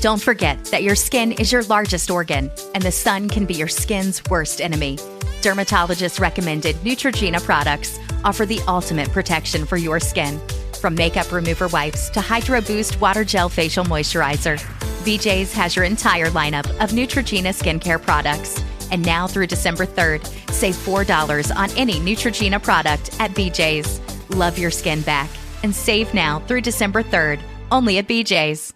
Don't forget that your skin is your largest organ, and the sun can be your skin's worst enemy. Dermatologist recommended Neutrogena products offer the ultimate protection for your skin. From makeup remover wipes to Hydro Boost Water Gel Facial Moisturizer, BJ's has your entire lineup of Neutrogena skincare products. And now through December 3rd, save $4 on any Neutrogena product at BJ's. Love your skin back and save now through December 3rd, only at BJ's.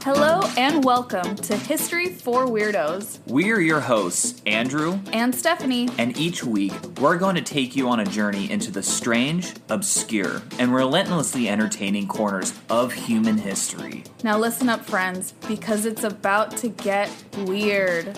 Hello and welcome to History for Weirdos. We're your hosts, Andrew and Stephanie. And each week, we're going to take you on a journey into the strange, obscure, and relentlessly entertaining corners of human history. Now listen up, friends, because it's about to get weird.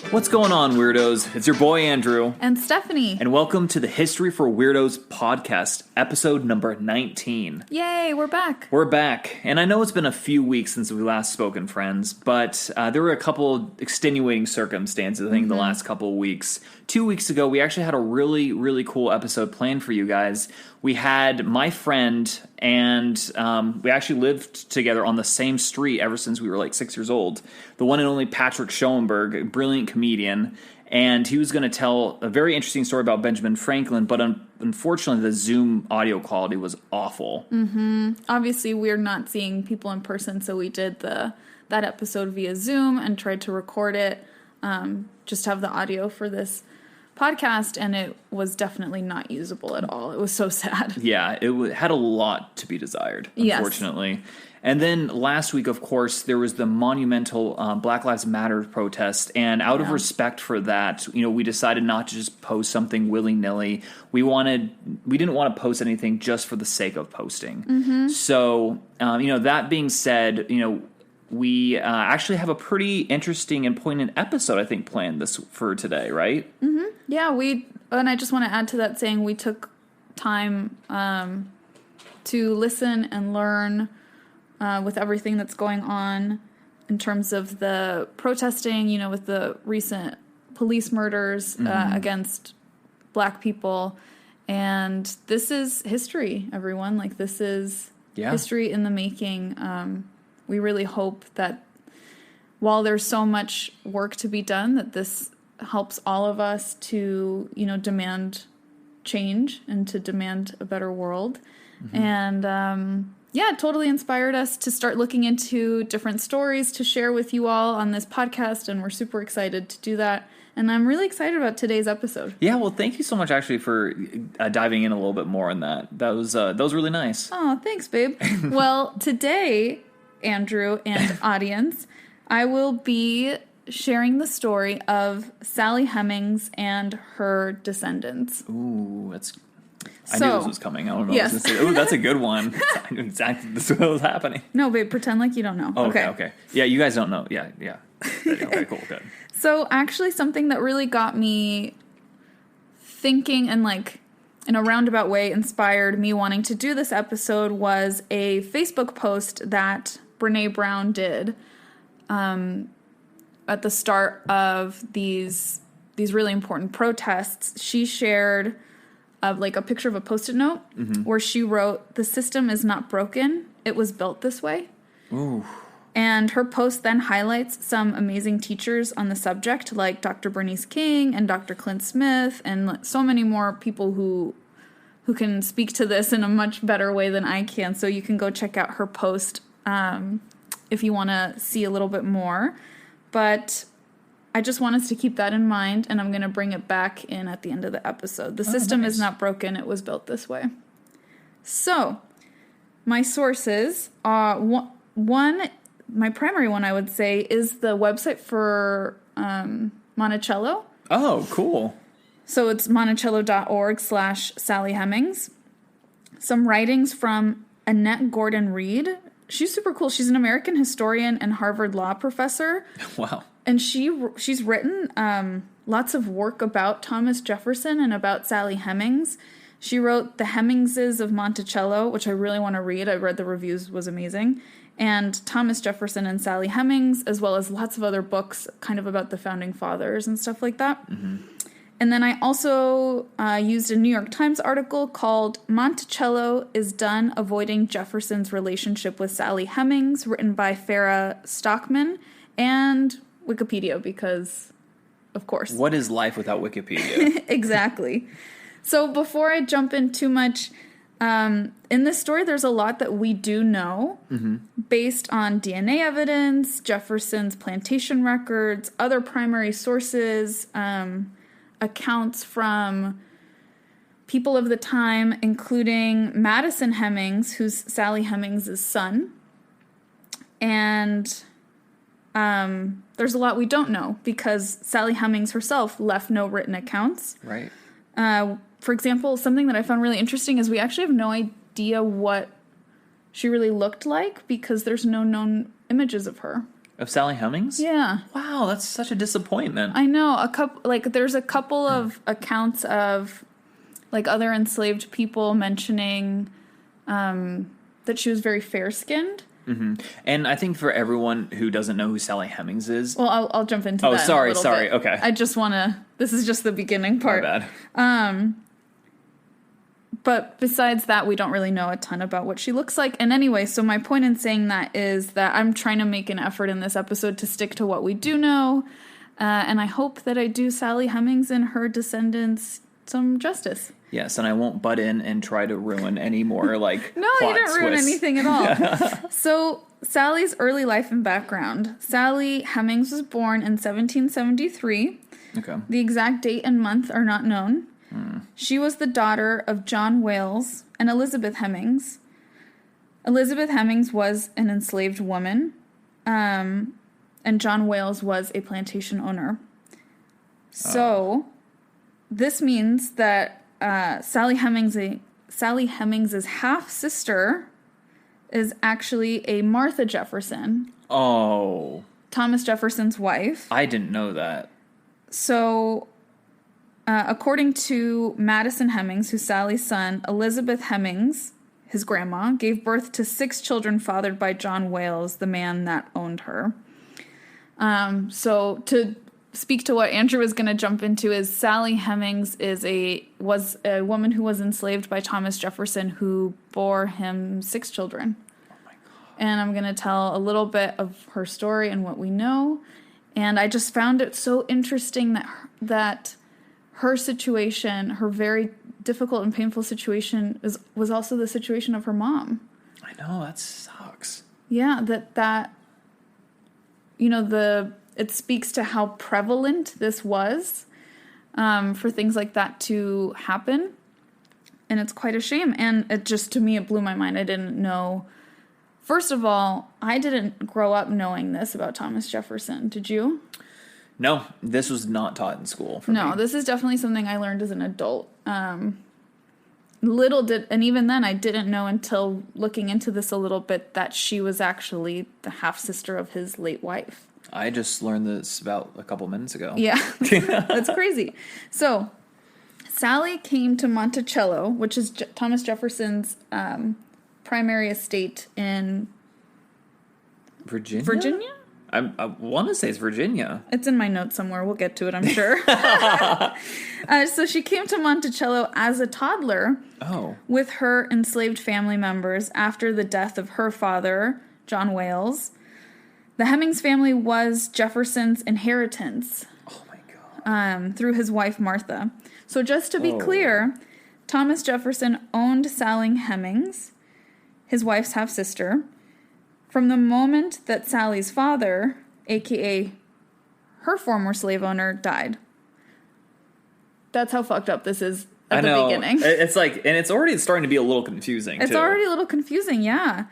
What's going on, weirdos? It's your boy, Andrew. And Stephanie. And welcome to the History for Weirdos podcast, episode number 19. Yay, we're back. We're back. And I know it's been a few weeks since we last spoken, friends, but there were a couple extenuating circumstances, I think, the last couple of weeks. 2 weeks ago, we actually had a really, really cool episode planned for you guys. We had my friend, and we actually lived together on the same street ever since we were like 6 years old. The one and only Patrick Schoenberg, a brilliant comedian, and he was going to tell a very interesting story about Benjamin Franklin, but unfortunately the Zoom audio quality was awful. Obviously, we're not seeing people in person, so we did that episode via Zoom and tried to record it, just have the audio for this podcast, and it was definitely not usable at all. It was so sad. Yeah, it had a lot to be desired, unfortunately. Yes. And then last week, of course, there was the monumental Black Lives Matter protest, and out of respect for that, we decided not to just post something willy-nilly. We didn't want to post anything just for the sake of posting. So, that being said, we actually have a pretty interesting and poignant episode, I think, planned for today, right? Yeah, and I just want to add to that saying we took time to listen and learn with everything that's going on in terms of the protesting, with the recent police murders against Black people. And this is history, everyone. Like, this is history in the making. We really hope that while there's so much work to be done, that this helps all of us to, demand change and to demand a better world. And, it totally inspired us to start looking into different stories to share with you all on this podcast, and we're super excited to do that. And I'm really excited about today's episode. Yeah, well, thank you so much, actually, for diving in a little bit more on that. That was really nice. Oh, thanks, babe. Well, today, Andrew and audience, I will be sharing the story of Sally Hemings and her descendants. Ooh, I knew this was coming. I don't know. Yes. Ooh, that's a good one. I knew exactly this was what was happening. No, babe, pretend like you don't know. Oh, okay. Yeah, you guys don't know. Yeah. Okay, cool, good. So, actually, something that really got me thinking and, in a roundabout way, inspired me wanting to do this episode was a Facebook post that Brene Brown did at the start of these really important protests. She shared a picture of a Post-it note where she wrote, "The system is not broken. It was built this way." Ooh. And her post then highlights some amazing teachers on the subject, like Dr. Bernice King and Dr. Clint Smith, and so many more people who can speak to this in a much better way than I can. So you can go check out her post if you want to see a little bit more. But I just want us to keep that in mind, and I'm going to bring it back in at the end of the episode. The system is not broken. It was built this way. So, my sources, my primary one, I would say, is the website for Monticello. Oh, cool. So it's monticello.org/Sally Hemings. Some writings from Annette Gordon Reed. She's super cool. She's an American historian and Harvard law professor. Wow. And she's written lots of work about Thomas Jefferson and about Sally Hemings. She wrote The Hemingses of Monticello, which I really want to read. I read the reviews, was amazing. and Thomas Jefferson and Sally Hemings, as well as lots of other books kind of about the founding fathers and stuff like that. Mm-hmm. And then I also used a New York Times article called Monticello is Done Avoiding Jefferson's Relationship with Sally Hemings, written by Farah Stockman, and Wikipedia, because, of course. What is life without Wikipedia? Exactly. So before I jump in too much, in this story, there's a lot that we do know based on DNA evidence, Jefferson's plantation records, other primary sources, accounts from people of the time, including Madison Hemings, who's Sally Hemings' son. And there's a lot we don't know because Sally Hemings herself left no written accounts. Right. For example, something that I found really interesting is we actually have no idea what she really looked like because there's no known images of her. Of Sally Hemings? Yeah. Wow, that's such a disappointment. I know. There's a couple of accounts of like other enslaved people mentioning that she was very fair-skinned. Mm-hmm. And I think for everyone who doesn't know who Sally Hemings is... Well, I'll jump into that in a little bit. Okay. I just want to... This is just the beginning part. My bad. But besides that, we don't really know a ton about what she looks like. And anyway, so my point in saying that is that I'm trying to make an effort in this episode to stick to what we do know. And I hope that I do Sally Hemings and her descendants some justice. Yes, and I won't butt in and try to ruin any more, like, No, you didn't ruin anything at all. So, Sally's early life and background. Sally Hemings was born in 1773. Okay. The exact date and month are not known. She was the daughter of John Wales and Elizabeth Hemings. Elizabeth Hemings was an enslaved woman, and John Wales was a plantation owner. So, this means that Sally Hemings' half-sister is actually a Martha Jefferson. Oh. Thomas Jefferson's wife. I didn't know that. So... according to Madison Hemings, who's Sally's son, Elizabeth Hemings, his grandma, gave birth to 6 children fathered by John Wales, the man that owned her. So to speak to what Andrew was going to jump into is Sally Hemings was a woman who was enslaved by Thomas Jefferson, who bore him 6 children. Oh my God. And I'm going to tell a little bit of her story and what we know. And I just found it so interesting that her situation, her very difficult and painful situation, was also the situation of her mom. I know, that sucks. Yeah, that it speaks to how prevalent this was for things like that to happen. And it's quite a shame. And it just, to me, it blew my mind. I didn't know. First of all, I didn't grow up knowing this about Thomas Jefferson. Did you? No, this was not taught in school for me. No, this is definitely something I learned as an adult. And even then I didn't know until looking into this a little bit that she was actually the half-sister of his late wife. I just learned this about a couple minutes ago. Yeah, that's crazy. So, Sally came to Monticello, which is Thomas Jefferson's primary estate in... Virginia? Virginia? I want to say it's Virginia. It's in my notes somewhere. We'll get to it, I'm sure. So she came to Monticello as a toddler with her enslaved family members after the death of her father, John Wales. The Hemings family was Jefferson's inheritance. Oh, my God. Through his wife, Martha. So just to be clear, Thomas Jefferson owned Sally Hemings, his wife's half-sister, from the moment that Sally's father, a.k.a. her former slave owner, died. That's how fucked up this is at the beginning. It's like, and it's already starting to be a little confusing, It's already a little confusing, yeah.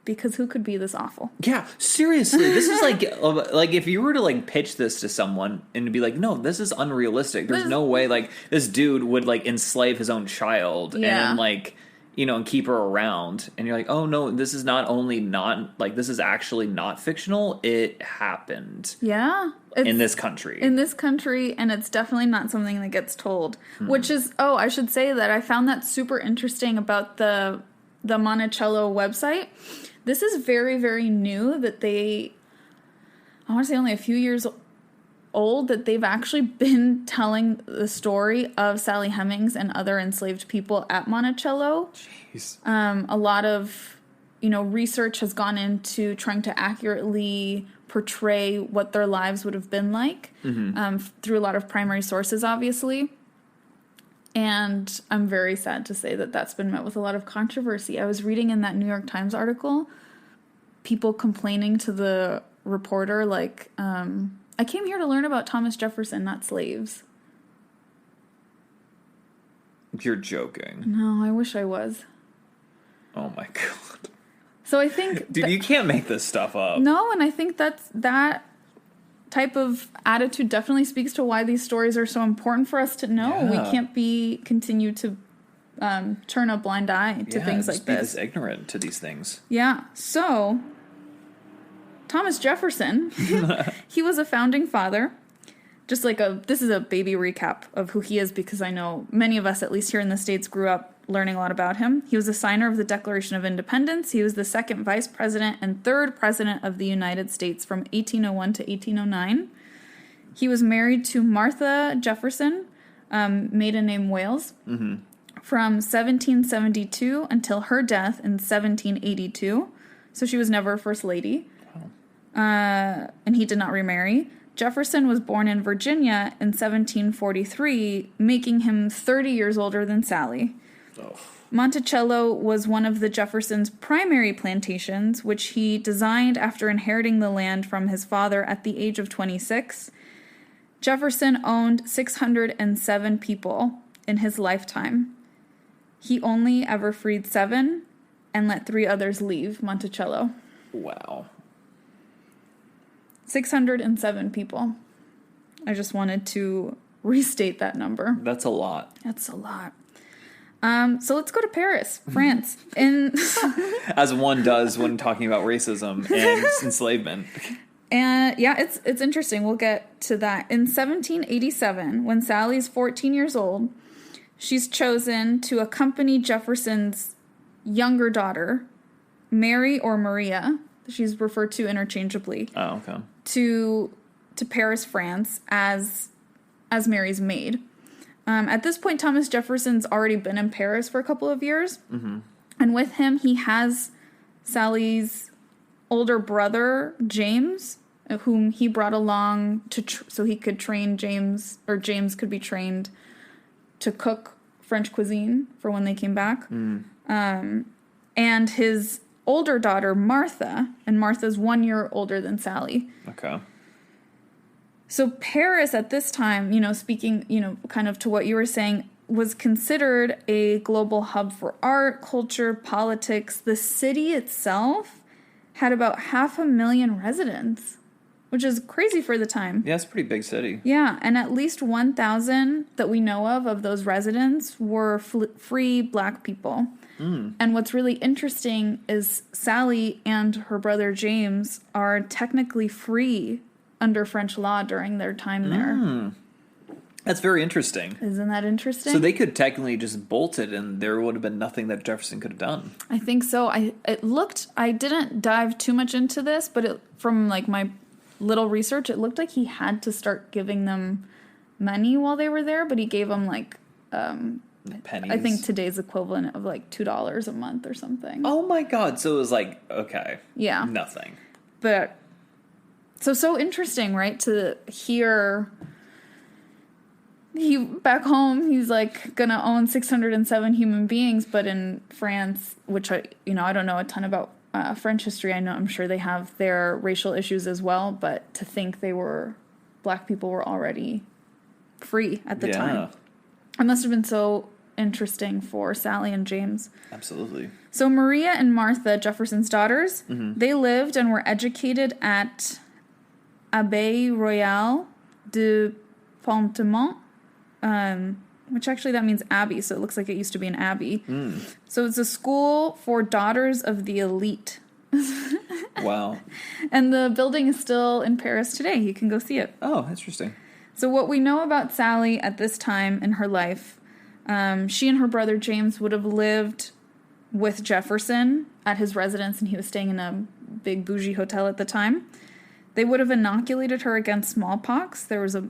Because who could be this awful? Yeah, seriously. This is like if you were to like pitch this to someone and to be like, no, this is unrealistic. There's no way like this dude would like enslave his own child and like... and keep her around. And you're like, oh, no, this is not only this is actually not fictional. It happened. Yeah. In this country. And it's definitely not something that gets told. Which is, I should say that I found that super interesting about the the Monticello website, this is very, very new that I want to say only a few years old, that they've actually been telling the story of Sally Hemings and other enslaved people at Monticello. Jeez. A lot of, research has gone into trying to accurately portray what their lives would have been like, through a lot of primary sources, obviously. And I'm very sad to say that that's been met with a lot of controversy. I was reading in that New York Times article, people complaining to the reporter, like, I came here to learn about Thomas Jefferson, not slaves. You're joking. No, I wish I was. Oh my God. So I think... Dude, you can't make this stuff up. No, and I think that type of attitude definitely speaks to why these stories are so important for us to know. Yeah. We can't continue to turn a blind eye to things like this. Be ignorant to these things. Yeah. So, Thomas Jefferson, he was a founding father. Just like this is a baby recap of who he is, because I know many of us, at least here in the States, grew up learning a lot about him. He was a signer of the Declaration of Independence. He was the second vice president and third president of the United States from 1801 to 1809. He was married to Martha Jefferson, maiden name Wales, from 1772 until her death in 1782. So she was never first lady. And he did not remarry. Jefferson was born in Virginia in 1743, making him 30 years older than Sally. Oh. Monticello was one of the Jefferson's primary plantations, which he designed after inheriting the land from his father at the age of 26. Jefferson owned 607 people in his lifetime. He only ever freed 7 and let 3 others leave Monticello. Wow. 607 people. I just wanted to restate that number. That's a lot. That's a lot. So let's go to Paris, France. As one does when talking about racism and enslavement. And yeah, it's interesting. We'll get to that. In 1787, when Sally's 14 years old, she's chosen to accompany Jefferson's younger daughter, Mary or Maria. She's referred to interchangeably. Oh, okay. To Paris, France, as Mary's maid. At this point, Thomas Jefferson's already been in Paris for a couple of years. Mm-hmm. And with him, he has Sally's older brother, James, whom he brought along so he could train James, or James could be trained to cook French cuisine for when they came back. And his older daughter, Martha, and Martha's 1 year older than Sally. Okay. So Paris at this time, speaking, kind of to what you were saying, was considered a global hub for art, culture, politics. The city itself had about 500,000 residents, which is crazy for the time. Yeah, it's a pretty big city. Yeah, and at least 1,000 that we know of those residents were free black people. And what's really interesting is Sally and her brother James are technically free under French law during their time there. That's very interesting. Isn't that interesting? So they could technically just bolt it and there would have been nothing that Jefferson could have done. I think so. I didn't dive too much into this, but from like my little research, it looked like he had to start giving them money while they were there, but he gave them like pennies. I think today's equivalent of like $2 a month or something. Oh my God. So it was like, okay. Yeah. Nothing. But so interesting, right? To hear back home, he's like gonna own 607 human beings, but in France, which I don't know a ton about French history. I'm sure they have their racial issues as well, but to think black people were already free at the time. It must have been so interesting for Sally and James. Absolutely. So Maria and Martha, Jefferson's daughters, they lived and were educated at Abbaye Royale de Pontement, which actually that means abbey, so it looks like it used to be an abbey. So it's a school for daughters of the elite. Wow. And the building is still in Paris today. You can go see it. Oh, interesting. So what we know about Sally at this time in her life, she and her brother James would have lived with Jefferson at his residence, and he was staying in a big bougie hotel at the time. They would have inoculated her against smallpox. There was a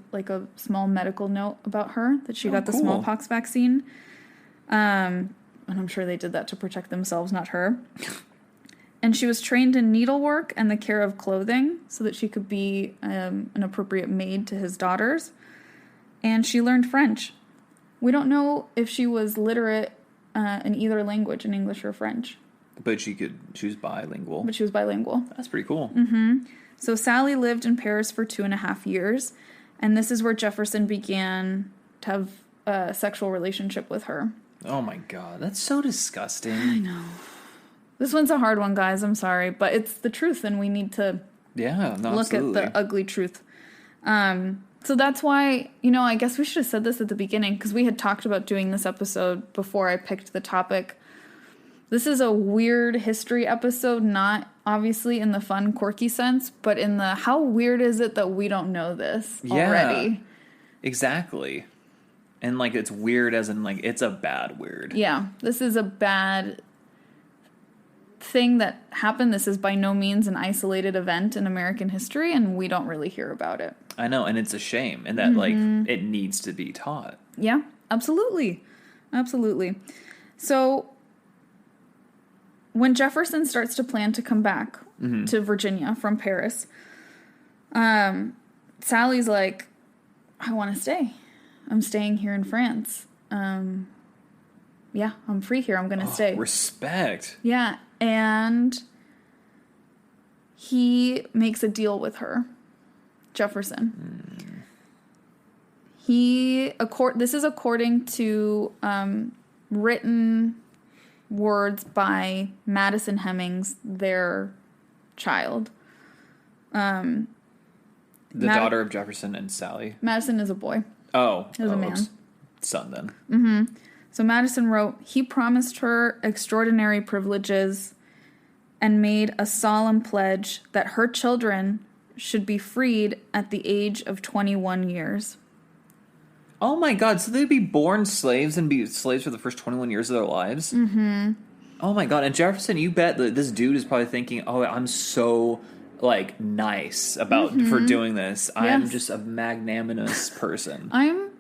small medical note about her that she got the smallpox vaccine. And I'm sure they did that to protect themselves, not her. And she was trained in needlework and the care of clothing so that she could be an appropriate maid to his daughters. And she learned French. We don't know if she was literate in either language, in English or French. But she was bilingual. But she was bilingual. That's pretty cool. Mm-hmm. So Sally lived in Paris for 2.5 years. And this is where Jefferson began to have a sexual relationship with her. Oh my God, that's so disgusting. I know. This one's a hard one, guys. I'm sorry. But it's the truth, and we need to look at the ugly truth. So that's why, I guess we should have said this at the beginning, because we had talked about doing this episode before I picked the topic. This is a weird history episode, not obviously in the fun, quirky sense, but in the how weird is it that we don't know this already? Exactly. And, it's weird as in, it's a bad weird. Yeah, this is a bad thing that happened. This is by no means an isolated event in American history, and we don't really hear about it. I know, and it's a shame, and that, it needs to be taught. Yeah, absolutely. Absolutely. So, when Jefferson starts to plan to come back to Virginia from Paris, Sally's like, I want to stay. I'm staying here in France. Yeah, I'm free here. I'm going to stay. Respect. Yeah, and he makes a deal with her, Jefferson. This is according to written words by Madison Hemings, their child. The daughter of Jefferson and Sally. Madison is a boy. Oh. He was a man. Son, then. Mm-hmm. So Madison wrote, he promised her extraordinary privileges and made a solemn pledge that her children should be freed at the age of 21 years. Oh my God, so they'd be born slaves and be slaves for the first 21 years of their lives? Mm-hmm. Oh my God, and Jefferson, you bet that this dude is probably thinking, oh, I'm so, nice for doing this. Yes. I'm just a magnanimous person. I'm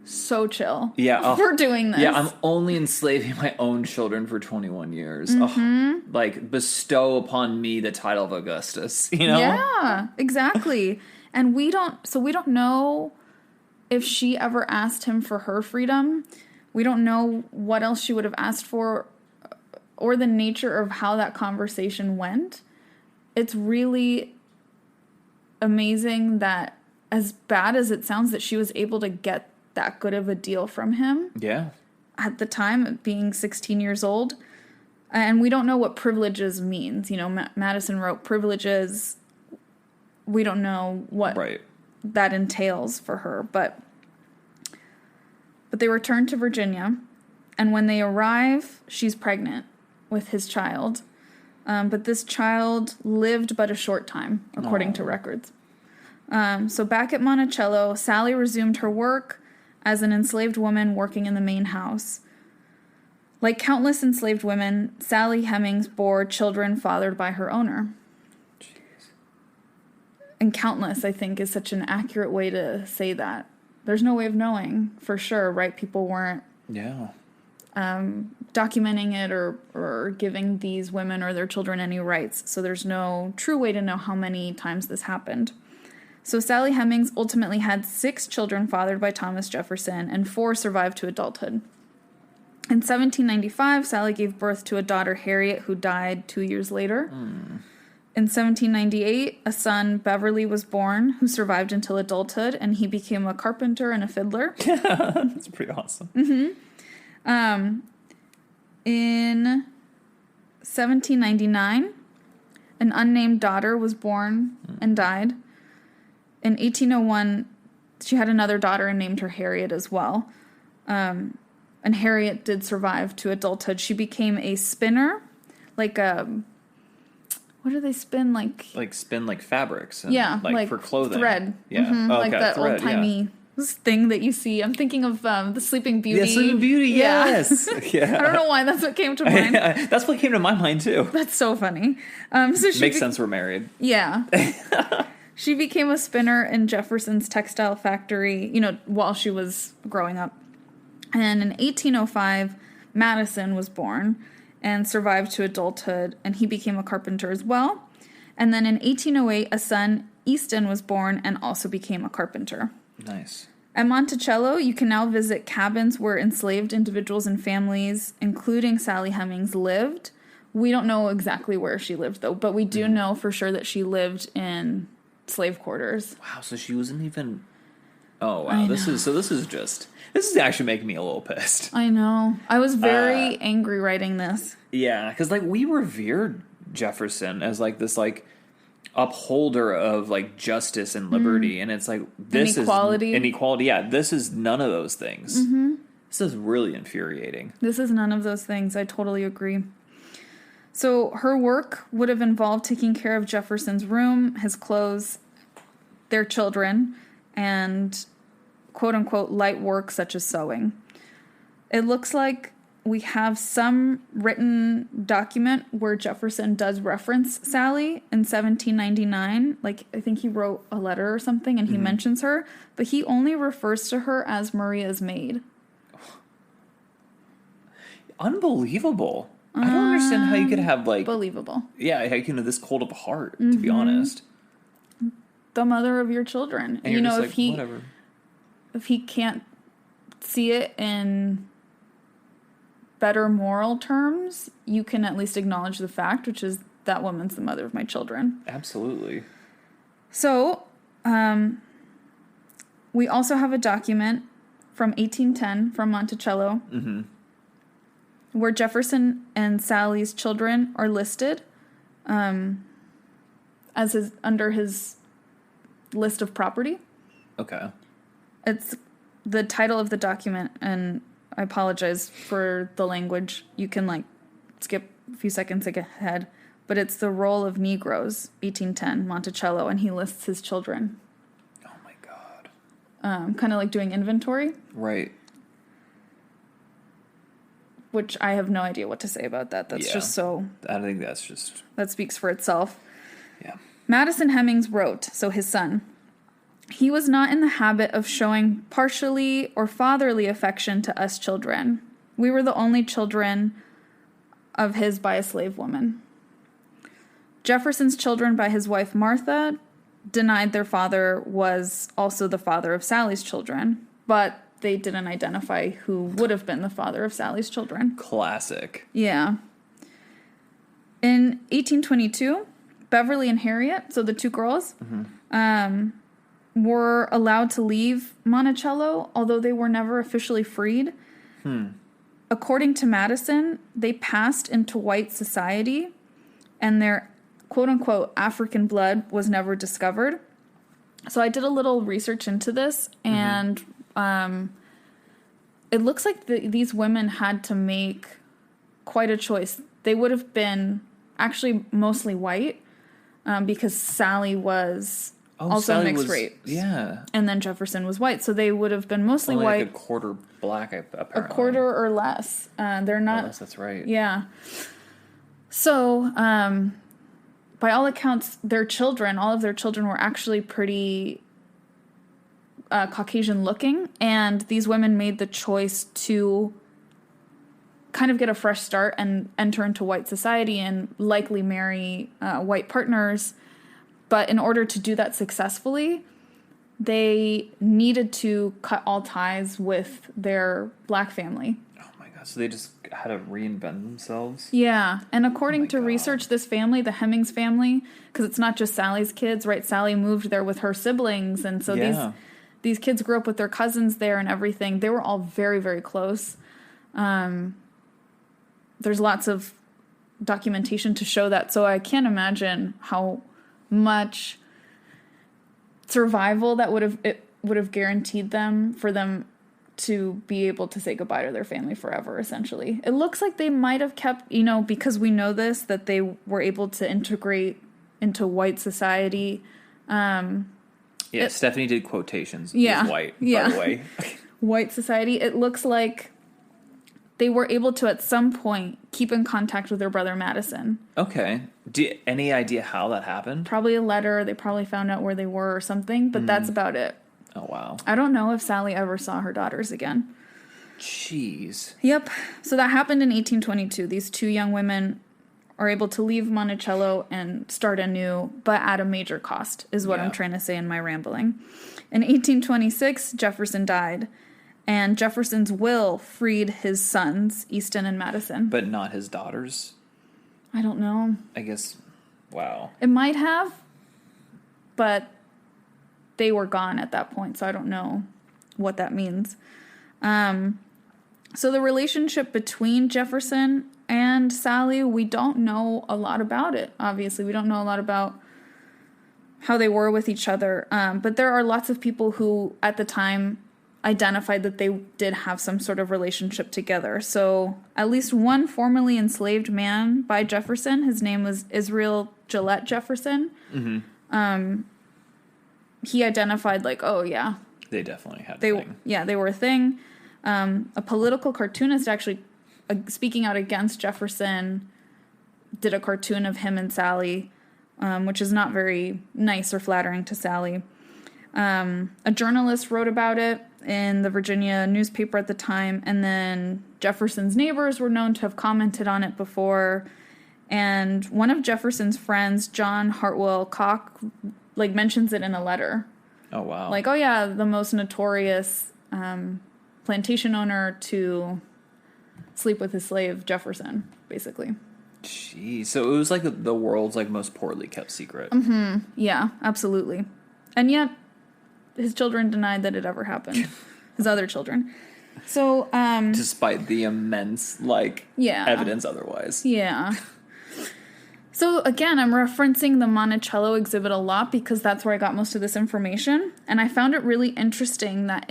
so chill for doing this. Yeah, I'm only enslaving my own children for 21 years. Mm-hmm. Bestow upon me the title of Augustus, Yeah, exactly. And we don't know if she ever asked him for her freedom. We don't know what else she would have asked for or the nature of how that conversation went. It's really amazing that, as bad as it sounds, that she was able to get that good of a deal from him. Yeah. At the time, being 16 years old. And we don't know what privileges means. Madison wrote privileges. We don't know what that entails for her. But they return to Virginia. And when they arrive, she's pregnant with his child. But this child lived but a short time, according to records. So back at Monticello, Sally resumed her work as an enslaved woman working in the main house. Like countless enslaved women, Sally Hemings bore children fathered by her owner. Jeez. And countless, I think, is such an accurate way to say that. There's no way of knowing for sure, right? People weren't documenting it or giving these women or their children any rights. So there's no true way to know how many times this happened. So Sally Hemings ultimately had 6 children fathered by Thomas Jefferson, and 4 survived to adulthood. In 1795, Sally gave birth to a daughter, Harriet, who died 2 years later. In 1798, a son, Beverly, was born, who survived until adulthood, and he became a carpenter and a fiddler. That's pretty awesome. Mm-hmm. In 1799, an unnamed daughter was born and died. In 1801, she had another daughter and named her Harriet as well. And Harriet did survive to adulthood. She became a spinner, what do they spin? Spin fabrics. And yeah, for clothing. Thread. Yeah. Mm-hmm. Okay, that thread, old-timey thing that you see. I'm thinking of the Sleeping Beauty. Yeah, Sleeping Beauty, yes. Yeah. I don't know why that's what came to mind. That's what came to my mind, too. That's so funny. Makes sense we're married. Yeah. She became a spinner in Jefferson's textile factory, while she was growing up. And in 1805, Madison was born and survived to adulthood, and he became a carpenter as well. And then in 1808, a son, Easton, was born and also became a carpenter. Nice. At Monticello, you can now visit cabins where enslaved individuals and families, including Sally Hemings, lived. We don't know exactly where she lived, though, but we do know for sure that she lived in slave quarters. Wow, so she wasn't even... Oh, wow. This is actually making me a little pissed. I know. I was very angry writing this. Yeah, because, we revered Jefferson as, this, upholder of, justice and liberty, and it's this inequality. Inequality, yeah. This is none of those things. Mm-hmm. This is really infuriating. This is none of those things. I totally agree. So her work would have involved taking care of Jefferson's room, his clothes, their children, and quote-unquote light work such as sewing. It looks like we have some written document where Jefferson does reference Sally in 1799. I think he wrote a letter or something and he mentions her, but he only refers to her as Maria's maid. Unbelievable. I don't understand how you could have believable. Yeah, how you can have this cold of a heart, to be honest. The mother of your children. And whatever. If he can't see it in better moral terms, you can at least acknowledge the fact, which is that woman's the mother of my children. Absolutely. So, we also have a document from 1810 from Monticello, where Jefferson and Sally's children are listed as under his list of property. Okay. It's the title of the document, and I apologize for the language. You can skip a few seconds ahead, but it's the Roll of Negroes, 1810, Monticello, and he lists his children. Oh my God. Kind of like doing inventory. Right. Which I have no idea what to say about that. That's just so... I think that's just... That speaks for itself. Yeah. Madison Hemings wrote, so his son, "He was not in the habit of showing partially or fatherly affection to us children. We were the only children of his by a slave woman. Jefferson's children by his wife Martha denied their father was also the father of Sally's children, but they didn't identify who would have been the father of Sally's children." Classic. Yeah. In 1822, Beverly and Harriet, so the two girls, were allowed to leave Monticello, although they were never officially freed. According to Madison, they passed into white society, and their quote-unquote African blood was never discovered. So I did a little research into this, and it looks like these women had to make quite a choice. They would have been actually mostly white, because Sally was also mixed race. Yeah. And then Jefferson was white, so they would have been mostly only white. Like a quarter black, apparently. A quarter or less. They're not... Less, that's right. Yeah. So, by all accounts, all of their children were actually pretty Caucasian looking, and these women made the choice to kind of get a fresh start and enter into white society and likely marry white partners. But in order to do that successfully, they needed to cut all ties with their black family. Oh my God. So they just had to reinvent themselves? Yeah. And according to research, this family, the Hemings family, because it's not just Sally's kids, right? Sally moved there with her siblings. And so these kids grew up with their cousins there and everything. They were all very, very close. There's lots of documentation to show that. So I can't imagine how much survival that would have guaranteed them for them to be able to say goodbye to their family forever, essentially. It looks like they might have kept, because we know this, that they were able to integrate into white society. Yeah, Stephanie did quotations. Yeah. With white, yeah. by the way. White society. It looks like they were able to, at some point, keep in contact with their brother Madison. Okay. Any idea how that happened? Probably a letter. They probably found out where they were or something, but that's about it. Oh, wow. I don't know if Sally ever saw her daughters again. Jeez. Yep. So that happened in 1822. These two young women are able to leave Monticello and start anew, but at a major cost, is what I'm trying to say in my rambling. In 1826, Jefferson died, and Jefferson's will freed his sons, Easton and Madison. But not his daughters? I don't know. I guess, wow. It might have, but they were gone at that point, so I don't know what that means. So the relationship between Jefferson and Sally, we don't know a lot about it, obviously. We don't know a lot about how they were with each other. But there are lots of people who, at the time, identified that they did have some sort of relationship together. So at least one formerly enslaved man by Jefferson, his name was Israel Gillette Jefferson. Mm-hmm. He identified like, oh yeah, they definitely had a thing. Yeah, they were a thing. A political cartoonist actually, speaking out against Jefferson, did a cartoon of him and Sally, which is not very nice or flattering to Sally. A journalist wrote about it in the Virginia newspaper at the time, and then Jefferson's neighbors were known to have commented on it before. And one of Jefferson's friends, John Hartwell Cock, like mentions it in a letter. Oh, wow. Like, oh yeah, the most notorious plantation owner to sleep with his slave, Jefferson, basically. Jeez. So it was like the world's like most poorly kept secret. Mm-hmm. Yeah, absolutely. And yet, his children denied that it ever happened. His other children. So, despite the immense, evidence otherwise. Yeah. So, again, I'm referencing the Monticello exhibit a lot because that's where I got most of this information. And I found it really interesting that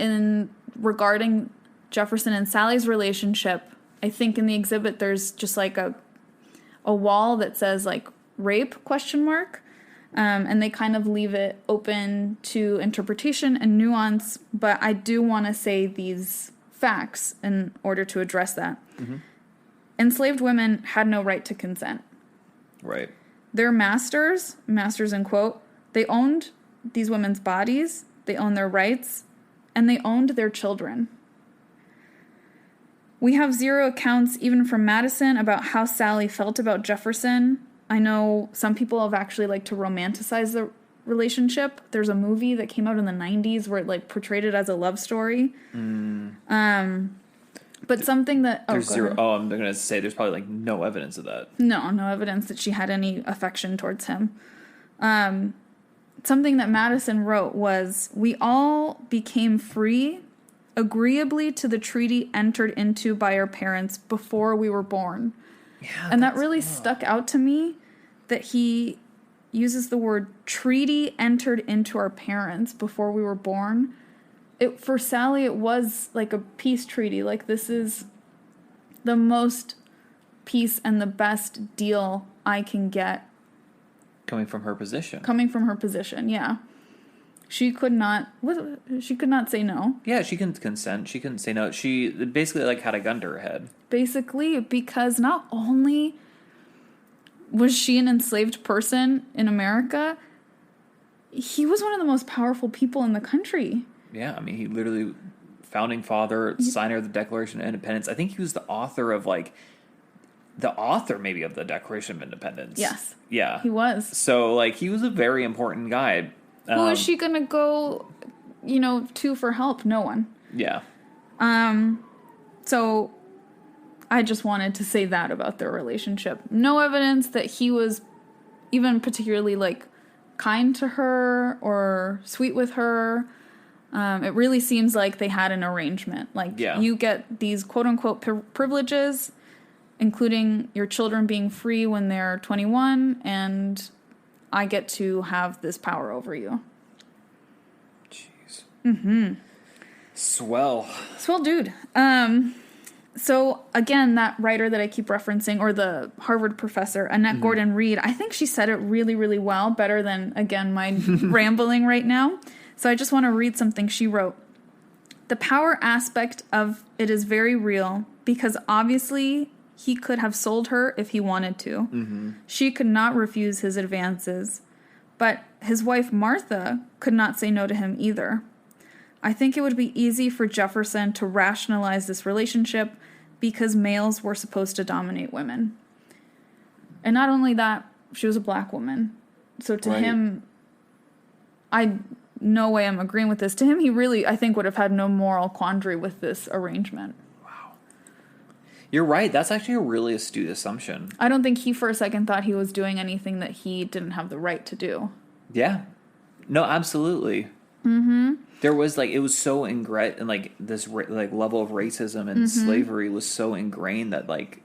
regarding Jefferson and Sally's relationship, I think in the exhibit there's just like a wall that says like rape ? And they kind of leave it open to interpretation and nuance, but I do want to say these facts in order to address that. Mm-hmm. Enslaved women had no right to consent. Right. Their masters in quote, they owned these women's bodies, they owned their rights, and they owned their children. We have zero accounts, even from Madison, about how Sally felt about Jefferson. I know some people have actually liked to romanticize the relationship. There's a movie that came out in the 90s where it portrayed it as a love story. But something that... There's zero... Oh, I'm going to say there's probably no evidence of that. No evidence that she had any affection towards him. Something that Madison wrote was, "We all became free agreeably to the treaty entered into by our parents before we were born." Yeah, and that really stuck out to me, that he uses the word treaty entered into our parents before we were born. For Sally, it was like a peace treaty. Like, this is the most peace and the best deal I can get. Coming from her position. Yeah. She could not say no. Yeah, she couldn't consent. She couldn't say no. She basically had a gun to her head. Basically, because not only was she an enslaved person in America, he was one of the most powerful people in the country. Yeah, I mean, he literally, founding father, signer of the Declaration of Independence. I think he was the author of the author maybe of the Declaration of Independence. Yes. Yeah. He was. So he was a very important guy. Who is she going to go, to for help? No one. Yeah. So I just wanted to say that about their relationship. No evidence that he was even particularly kind to her or sweet with her. It really seems like they had an arrangement. You get these quote unquote privileges, including your children being free when they're 21, and I get to have this power over you. Jeez. Mm-hmm. Swell. Swell dude. So, again, that writer that I keep referencing, or the Harvard professor, Annette Gordon Reed, I think she said it really, really well, better than, again, my rambling right now. So I just want to read something she wrote. The power aspect of it is very real because obviously he could have sold her if he wanted to. Mm-hmm. She could not refuse his advances. But his wife Martha could not say no to him either. I think it would be easy for Jefferson to rationalize this relationship because males were supposed to dominate women. And not only that, she was a black woman. So to him, no way I'm agreeing with this. To him, he really, I think, would have had no moral quandary with this arrangement. Wow. You're right. That's actually a really astute assumption. I don't think he for a second thought he was doing anything that he didn't have the right to do. Yeah. No, absolutely. Mm-hmm. There was, like, it was so ingrained, and, like, this, like, level of racism and slavery was so ingrained that, like,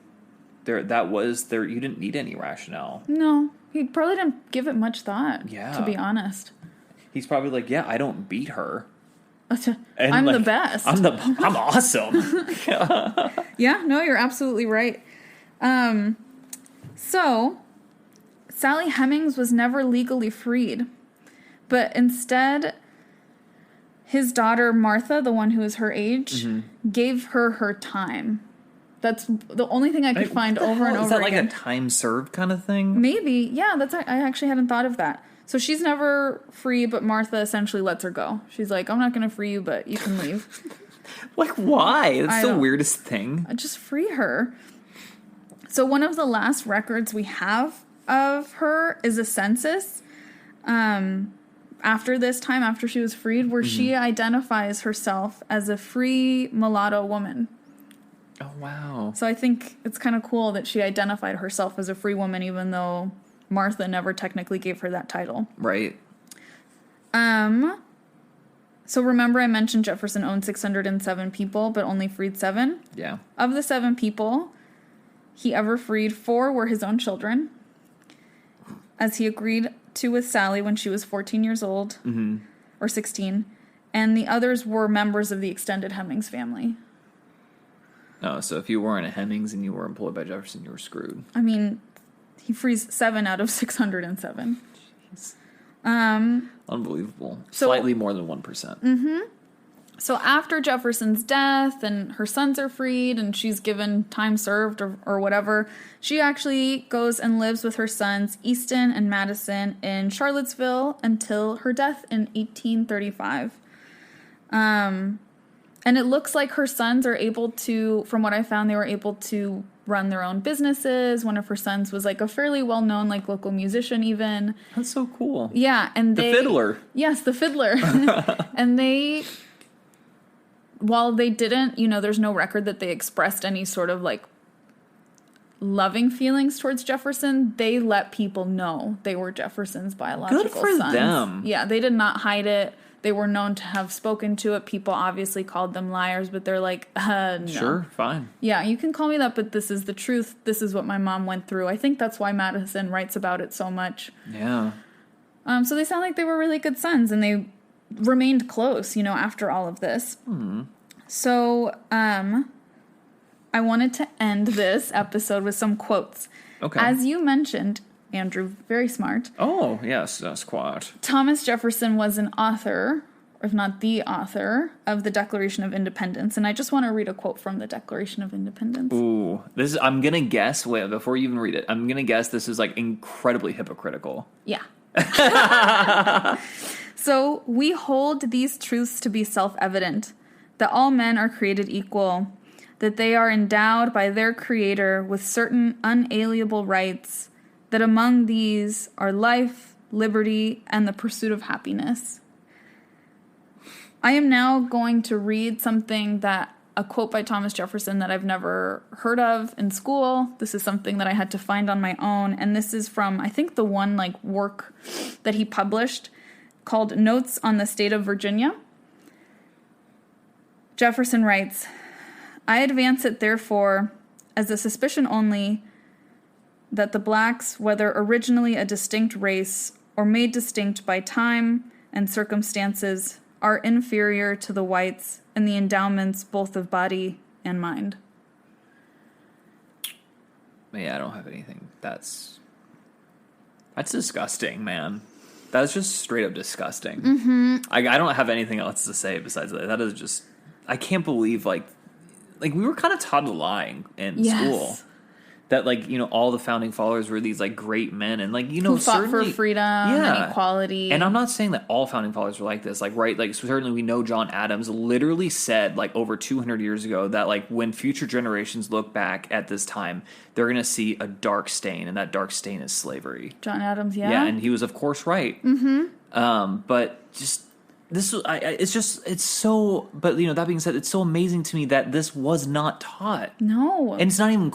you didn't need any rationale. No. He probably didn't give it much thought, to be honest. He's probably like, yeah, I don't beat her. I'm the best. I'm awesome. Yeah, no, you're absolutely right. So, Sally Hemings was never legally freed, but instead, his daughter Martha, the one who is her age, gave her time. That's the only thing I could find over and over again. Is that like a time served kind of thing? Maybe. Yeah, I actually hadn't thought of that. So she's never free, but Martha essentially lets her go. She's like, I'm not going to free you, but you can leave. Like, why? That's the weirdest thing. Just free her. So one of the last records we have of her is a census after this time, after she was freed, where she identifies herself as a free mulatto woman. Oh, wow. So I think it's kind of cool that she identified herself as a free woman, even though Martha never technically gave her that title. Right. So remember I mentioned Jefferson owned 607 people, but only freed 7? Yeah. Of the 7 people he ever freed, 4 were his own children, as he agreed to with Sally when she was 14 years old, or 16, and the others were members of the extended Hemings family. Oh, so if you weren't a Hemings and you were employed by Jefferson, you were screwed. I mean, he frees 7 out of 607. Jeez. Unbelievable. So, slightly more than 1%. So after Jefferson's death and her sons are freed and she's given time served or whatever, she actually goes and lives with her sons, Easton and Madison, in Charlottesville until her death in 1835. And it looks like her sons are able to, from what I found, they were able to run their own businesses. One of her sons was like a fairly well-known like local musician even. That's so cool. Yeah. And the fiddler. Yes, the fiddler. And they, while they didn't, there's no record that they expressed any sort of like loving feelings towards Jefferson, they let people know they were Jefferson's biological sons. Good for them. Yeah, they did not hide it. They were known to have spoken to it. People obviously called them liars, but they're like, no. Sure, fine. Yeah, you can call me that, but this is the truth. This is what my mom went through. I think that's why Madison writes about it so much. Yeah. So they sound like they were really good sons, and they remained close, after all of this. Mm-hmm. So I wanted to end this episode with some quotes. Okay. As you mentioned, Andrew, very smart. Oh, yes, that's quite. Thomas Jefferson was an author, or if not the author, of the Declaration of Independence. And I just want to read a quote from the Declaration of Independence. Ooh, I'm going to guess, wait, before you even read it, I'm going to guess this is like incredibly hypocritical. Yeah. So, we hold these truths to be self-evident, that all men are created equal, that they are endowed by their Creator with certain unalienable rights, that among these are life, liberty, and the pursuit of happiness. I am now going to read a quote by Thomas Jefferson that I've never heard of in school. This is something that I had to find on my own, and this is from, I think, the one work that he published called Notes on the State of Virginia. Jefferson writes, I advance it, therefore, as a suspicion only, that the blacks, whether originally a distinct race or made distinct by time and circumstances, are inferior to the whites in the endowments both of body and mind. Yeah, I don't have anything. That's disgusting, man. That's just straight up disgusting. Mm-hmm. I don't have anything else to say besides that. That is just, I can't believe, like we were kind of taught lying in school. That, like, you know, all the founding fathers were these, like, great men. And, like, you know, who fought for freedom and equality. And I'm not saying that all founding fathers were like this. Like, right, like, certainly we know John Adams literally said, like, over 200 years ago that, like, when future generations look back at this time, they're going to see a dark stain. And that dark stain is slavery. John Adams, yeah. Yeah, and he was, of course, right. Mm-hmm. But just... it's so, but you know, that being said, it's so amazing to me that this was not taught. No. And it's not even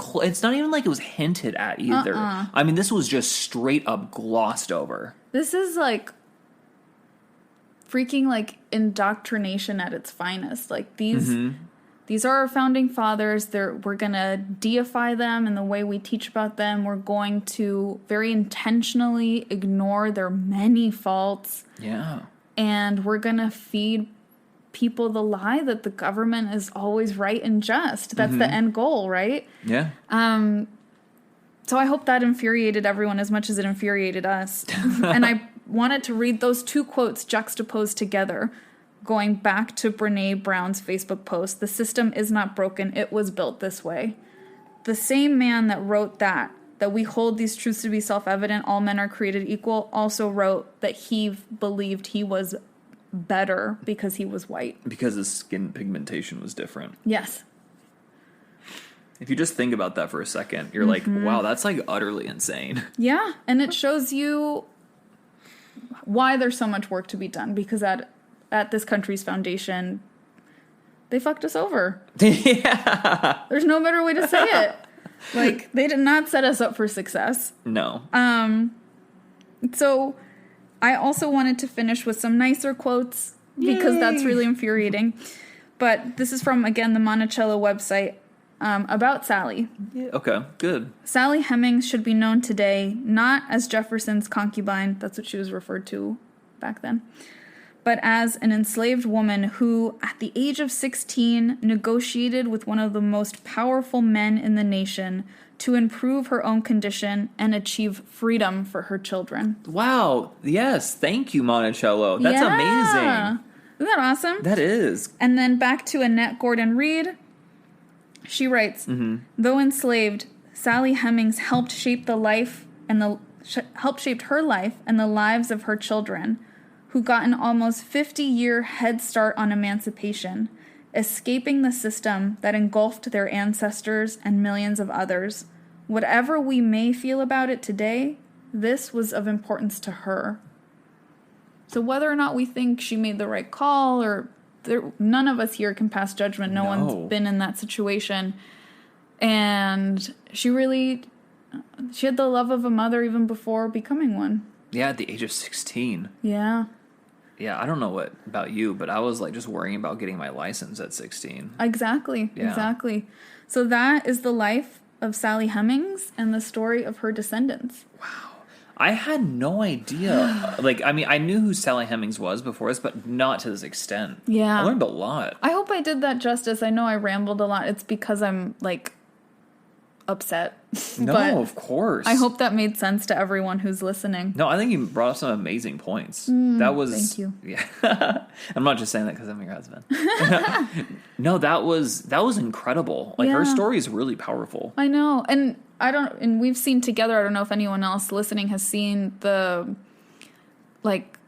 like it was hinted at either. I mean, this was just straight up glossed over. This is like freaking like indoctrination at its finest. Like these are our founding fathers. We're going to deify them in the way we teach about them. We're going to very intentionally ignore their many faults. Yeah. And we're going to feed people the lie that the government is always right and just. That's the end goal, right? Yeah. So I hope that infuriated everyone as much as it infuriated us. And I wanted to read those two quotes juxtaposed together, going back to Brene Brown's Facebook post. The system is not broken. It was built this way. The same man that wrote that we hold these truths to be self-evident, all men are created equal, also wrote that he believed he was better because he was white. Because his skin pigmentation was different. Yes. If you just think about that for a second, you're like, wow, that's like utterly insane. Yeah, and it shows you why there's so much work to be done, because at this country's foundation, they fucked us over. Yeah. There's no better way to say it. Like, they did not set us up for success. No. So I also wanted to finish with some nicer quotes because that's really infuriating. But this is from, again, the Monticello website about Sally. Yeah. Okay, good. Sally Hemings should be known today not as Jefferson's concubine, that's what she was referred to back then, but as an enslaved woman who, at the age of 16, negotiated with one of the most powerful men in the nation to improve her own condition and achieve freedom for her children. Wow. Yes. Thank you, Monticello. That's amazing. Isn't that awesome? That is. And then back to Annette Gordon-Reed. She writes, though enslaved, Sally Hemings helped shape her life and the lives of her children, who got an almost 50-year head start on emancipation, escaping the system that engulfed their ancestors and millions of others. Whatever we may feel about it today, this was of importance to her. So whether or not we think she made the right call, or none of us here can pass judgment. No one's been in that situation. And she had the love of a mother even before becoming one. Yeah, at the age of 16. Yeah. Yeah, I don't know what about you, but I was like just worrying about getting my license at 16. Exactly. Yeah. Exactly. So that is the life of Sally Hemings and the story of her descendants. Wow. I had no idea. Like, I mean, I knew who Sally Hemings was before this, but not to this extent. Yeah. I learned a lot. I hope I did that justice. I know I rambled a lot. It's because I'm, like, upset. No, but of course. I hope that made sense to everyone who's listening. No, I think you brought up some amazing points. That was... Thank you. Yeah. I'm not just saying that because I'm your husband. No, that was incredible. Like, her story is really powerful. I know. And we've seen together, I don't know if anyone else listening has seen the, like,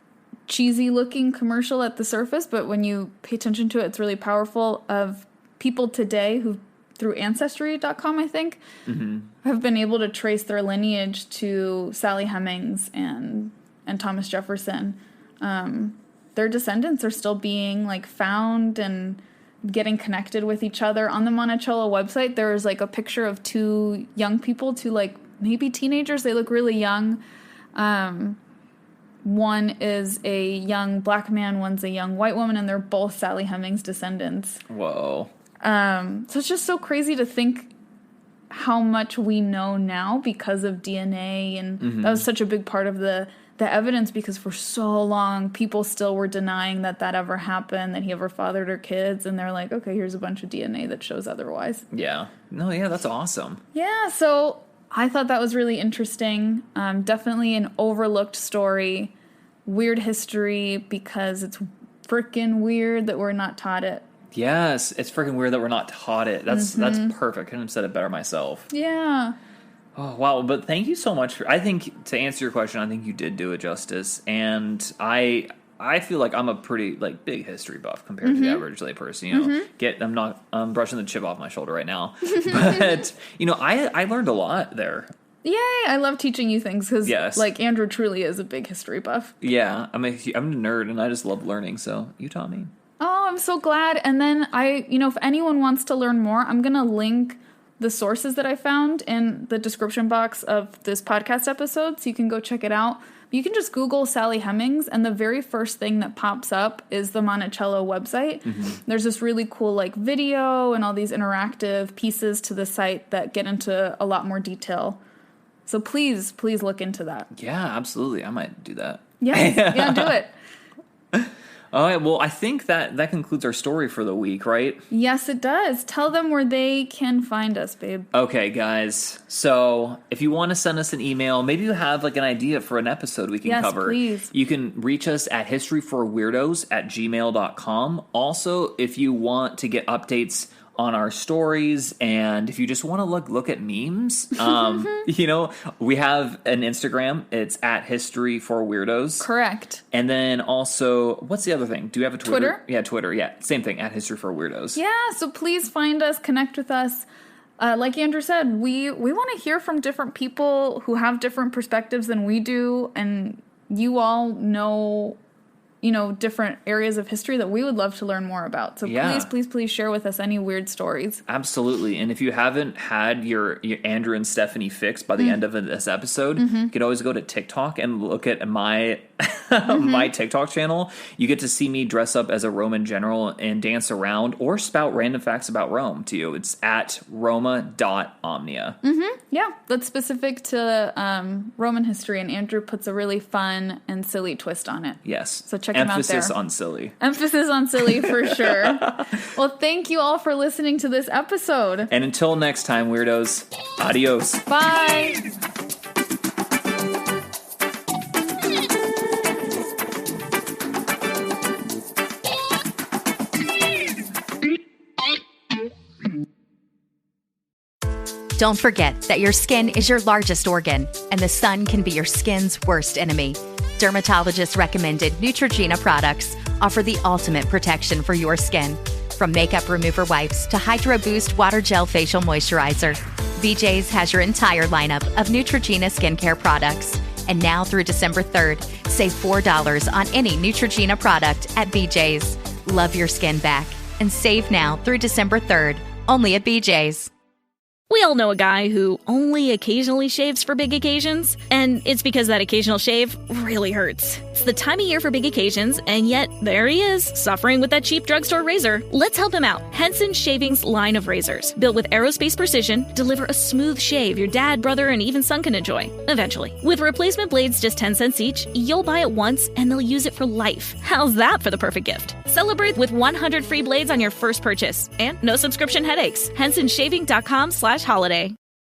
cheesy looking commercial at the surface, but when you pay attention to it, it's really powerful, of people today who, through Ancestry.com, I think, have been able to trace their lineage to Sally Hemings and Thomas Jefferson. Their descendants are still being, like, found and getting connected with each other. On the Monticello website, there's, like, a picture of two young people, two, like, maybe teenagers. They look really young. One is a young black man, one's a young white woman, and they're both Sally Hemings descendants. Whoa. So it's just so crazy to think how much we know now because of DNA, and that was such a big part of the evidence, because for so long people still were denying that ever happened, that he ever fathered her kids, and they're like, okay, here's a bunch of DNA that shows otherwise. Yeah. No, yeah, that's awesome. Yeah, so I thought that was really interesting. Definitely an overlooked story. Weird history because it's freaking weird that we're not taught it. Yes, it's freaking weird that we're not taught it. That's perfect. Couldn't have said it better myself. Yeah. Oh, wow. But thank you so much. I think, to answer your question, I think you did do it justice. And I feel like I'm a pretty big history buff compared to the average layperson. You know, I'm brushing the chip off my shoulder right now. But, you know, I learned a lot there. Yay! I love teaching you things because, Andrew truly is a big history buff. Yeah, I'm a nerd and I just love learning. So you taught me. Oh, I'm so glad. And then if anyone wants to learn more, I'm going to link the sources that I found in the description box of this podcast episode, so you can go check it out. You can just Google Sally Hemings, and the very first thing that pops up is the Monticello website. There's this really cool video and all these interactive pieces to the site that get into a lot more detail. So please look into that. Yeah, absolutely. I might do that. Yes. Yeah, do it. All right, well, I think that concludes our story for the week, right? Yes, it does. Tell them where they can find us, babe. Okay, guys. So if you want to send us an email, maybe you have an idea for an episode we can cover. Yes, please. You can reach us at historyforweirdos@gmail.com. Also, if you want to get updates on our stories, and if you just want to look at memes, we have an Instagram. It's at historyforweirdos. Correct. And then also, what's the other thing? Do you have a Twitter? Twitter? Yeah, Twitter. Yeah, same thing, at historyforweirdos. Yeah, so please find us, connect with us. Like Andrew said, we want to hear from different people who have different perspectives than we do, and you all know different areas of history that we would love to learn more about. So please share with us any weird stories. Absolutely. And if you haven't had your Andrew and Stephanie fix by the end of this episode, you can always go to TikTok and look at my my TikTok channel. You get to see me dress up as a Roman general and dance around or spout random facts about Rome to you. It's at Roma.omnia. Yeah, that's specific to Roman history, and Andrew puts a really fun and silly twist on it. Yes. So check him out there. Emphasis on silly. Emphasis on silly for sure. Well, thank you all for listening to this episode. And until next time, weirdos, adios. Bye. Don't forget that your skin is your largest organ, and the sun can be your skin's worst enemy. Dermatologist recommended Neutrogena products offer the ultimate protection for your skin. From makeup remover wipes to Hydro Boost Water Gel Facial Moisturizer, BJ's has your entire lineup of Neutrogena skincare products. And now through December 3rd, save $4 on any Neutrogena product at BJ's. Love your skin back and save now through December 3rd, only at BJ's. We all know a guy who only occasionally shaves for big occasions, and it's because that occasional shave really hurts. It's the time of year for big occasions, and yet there he is, suffering with that cheap drugstore razor. Let's help him out. Henson Shaving's line of razors, built with aerospace precision, deliver a smooth shave your dad, brother, and even son can enjoy, eventually. With replacement blades just 10 cents each, you'll buy it once, and they'll use it for life. How's that for the perfect gift? Celebrate with 100 free blades on your first purchase, and no subscription headaches. HensonShaving.com/holiday.